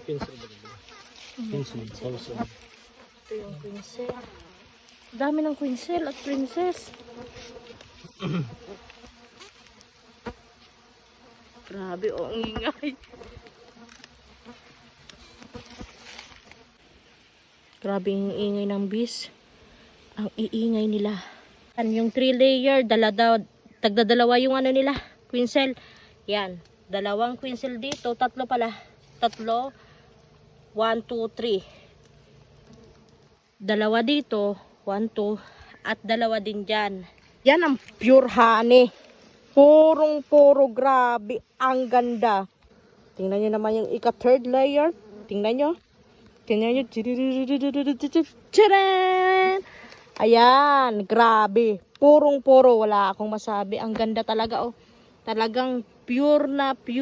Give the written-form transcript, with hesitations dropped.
Pencil ba dito? Pencil. Ito yung quinzel. Dami ng quinzel at princess. Grabe, oh, ang ingay. Grabe yung ingay ng bees. Ang iingay nila. Yung 3 layer, tagdadalawa yung ano nila, quinzel. Yan, dalawang quinzel dito, tatlo pala. Tatlo, 1, 2, 3. Dalawa dito, 1, 2, at dalawa din dyan. Yan ang pure honey. Purong-puro, grabe, ang ganda. Tingnan nyo naman yung ika-third layer. Tingnan nyo. Tingnan nyo. Tcharan! Ayan, grabe. Purong-puro, wala akong masabi. Ang ganda talaga, oh. Talagang pure na pure.